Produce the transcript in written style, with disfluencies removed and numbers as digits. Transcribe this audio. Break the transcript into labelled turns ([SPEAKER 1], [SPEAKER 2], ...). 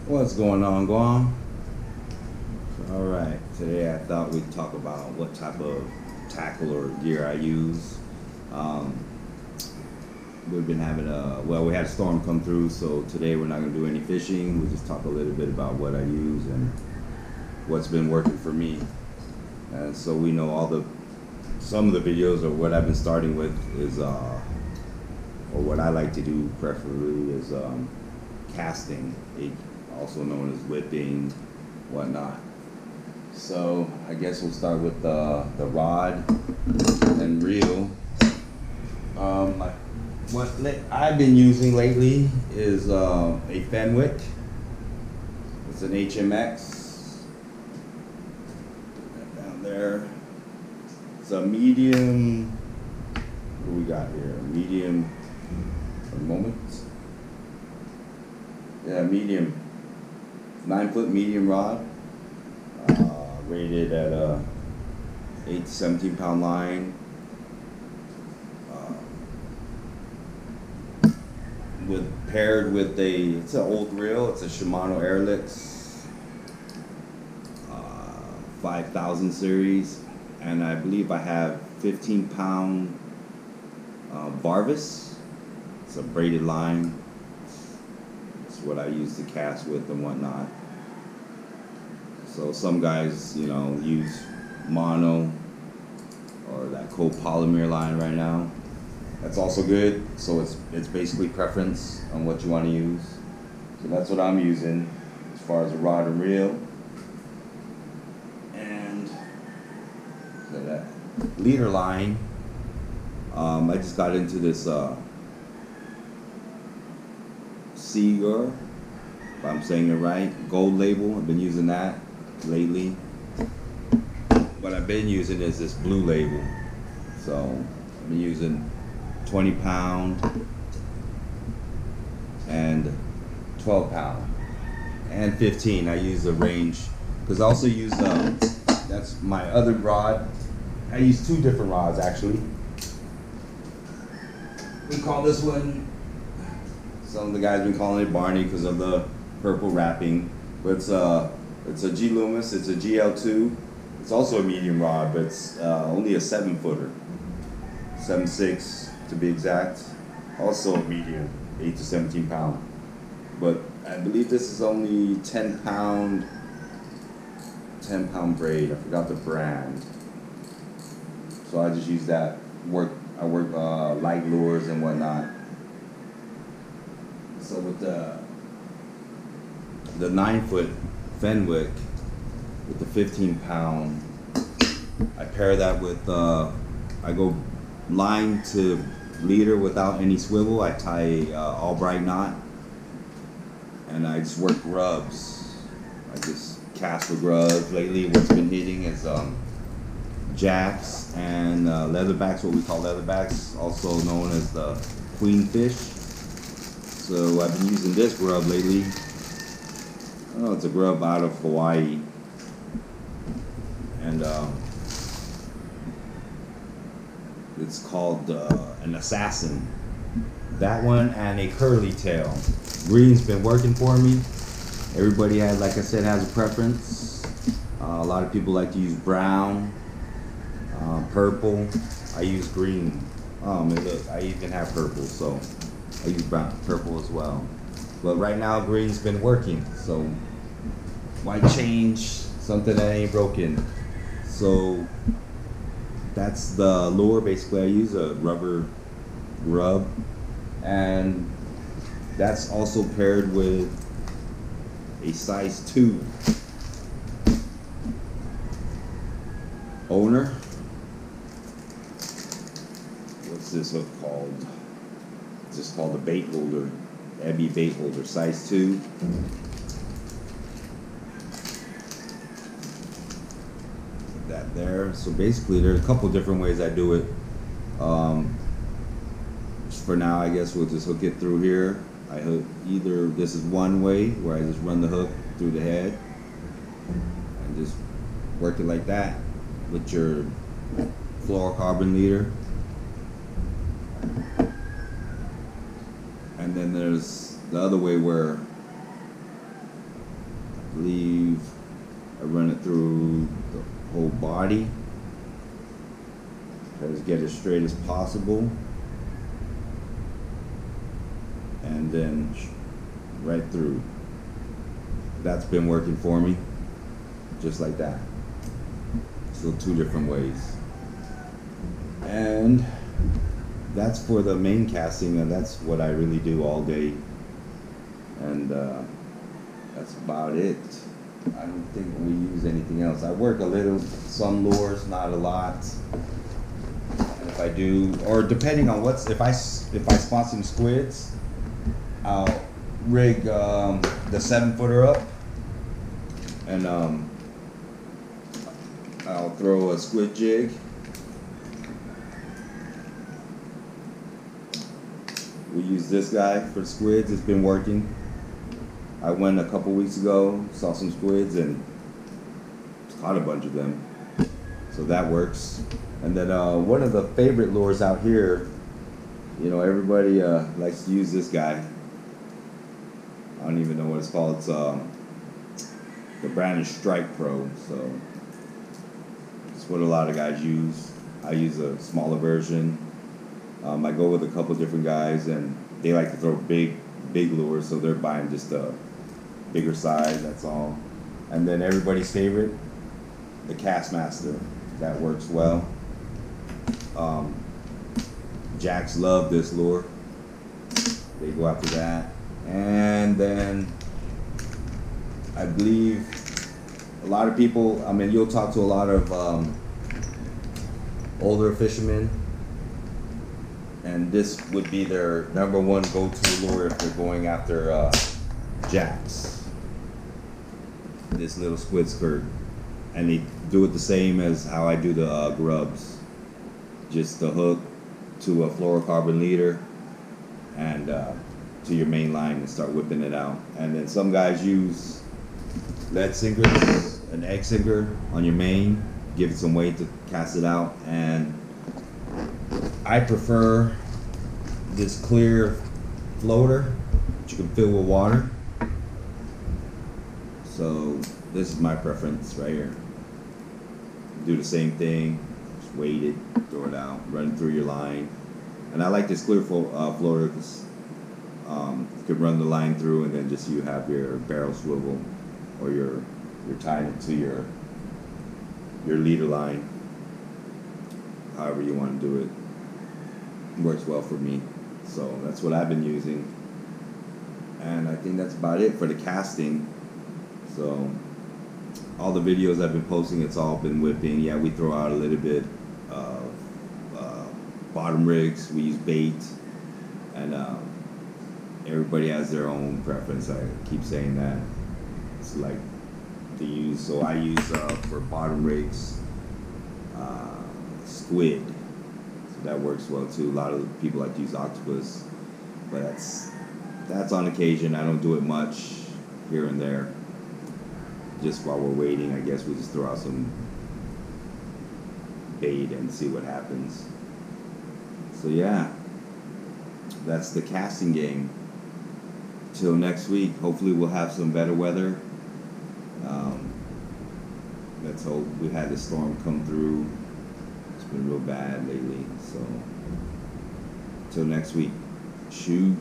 [SPEAKER 1] What's going on, Guam? Alright, today I thought we'd talk about what type of tackle or gear I use. Um, we've been having we had a storm come through, so today we're not going to do any fishing. We'll just talk a little bit about what I use and what's been working for me. And so we know some of the videos or what I've been starting with is, or what I like to do preferably is casting, also known as whipping, whatnot. So I guess we'll start with the rod and reel. What I've been using lately is a Fenwick. It's an HMX. Put that down there. It's a medium. What do we got here? Medium. For a moment. Yeah, medium. 9-foot medium rod. Rated at a 8 to 17 pound line. Paired with it's an old reel. It's a Shimano aerlex 5000 series, and I believe I have 15 pound varvis. It's a braided line. It's what I use to cast with and whatnot. So some guys, use mono or that copolymer line right now. That's also good. So it's basically preference on what you want to use. So that's what I'm using as far as a rod and reel. And that leader line, I just got into this seaguar, if I'm saying it right, gold label. I've been using that lately. What I've been using is this blue label. So I've been using 20 pound and 12 pound and 15. I use the range because I also use that's my other rod. I use two different rods actually. We call this one, some of the guys have been calling it Barney because of the purple wrapping, but it's a gloomis. It's a GL2. It's also a medium rod, but it's only a 7-footer, 7.6 to be exact. Also a medium, 8 to 17 pound. But I believe this is only 10 pound braid. I forgot the brand. So I just use that. I work light lures and whatnot. So with the 9-foot Fenwick with the 15 pound, I pair that with I go line to leader without any swivel. I tie all-bright knot, and I just work grubs. I just cast with grubs. Lately what's been hitting is jacks and leatherbacks, what we call leatherbacks, also known as the queen fish. So I've been using this grub lately. Oh, it's a grub out of Hawaii, and it's called an assassin. That one and a curly tail. Green's been working for me. Everybody has, like I said, has a preference. A lot of people like to use brown, purple. I use green. Look, I even have purple, so I use purple as well. But right now, green's been working, so why change something that ain't broken? So that's the lure. Basically, I use a rubber grub, and that's also paired with a size 2 owner. What's this hook called? It's just called a bait holder, Ebby bait holder, size 2. That there. So basically, there's a couple different ways I do it. For now, I guess we'll just hook it through here. I hook either, this is one way where I just run the hook through the head and just work it like that with your fluorocarbon leader. And then there's the other way where believe I run it through the whole body. Try to get as straight as possible. And then right through. That's been working for me. Just like that. So 2 different ways. And that's for the main casting, and that's what I really do all day. And that's about it. I don't think we use anything else. I work a little, some lures, not a lot. And if I do, or depending on if I spot some squids, I'll rig the 7-footer up, and I'll throw a squid jig. We use this guy for squids. It's been working. I went a couple weeks ago, saw some squids, and caught a bunch of them. So that works. And then one of the favorite lures out here, you know, everybody likes to use this guy. I don't even know what it's called. It's the brand is Strike Pro. So it's what a lot of guys use. I use a smaller version. I go with a couple different guys, and they like to throw big lures, so they're buying just a bigger size, that's all. And then everybody's favorite, the Castmaster. That works well. Jacks love this lure. They go after that. And then I believe a lot of people, I mean, you'll talk to a lot of older fishermen, and this would be their #1 go-to lure if they're going after jacks. This little squid skirt. And they do it the same as how I do the grubs. Just the hook to a fluorocarbon leader and to your main line and start whipping it out. And then some guys use lead sinkers, an egg sinker on your main, give it some weight to cast it out. And I prefer this clear floater that you can fill with water. So this is my preference right here. Do the same thing, just weight it, throw it out, run it through your line. And I like this clear floater because you can run the line through, and then just you have your barrel swivel, or you're tying it to your leader line. However you want to do it. It works well for me. So that's what I've been using. And I think that's about it for the casting. So all the videos I've been posting, it's all been whipping. Yeah, we throw out a little bit of bottom rigs. We use bait, and everybody has their own preference. I keep saying that. It's like to use. So I use for bottom rigs squid. So that works well too. A lot of people like to use octopus, but that's on occasion. I don't do it much here and there. Just while we're waiting, I guess we just throw out some bait and see what happens. So yeah, that's the casting game. Till next week, hopefully we'll have some better weather. Let's hope. We had the storm come through. It's been real bad lately. So till next week, shoot.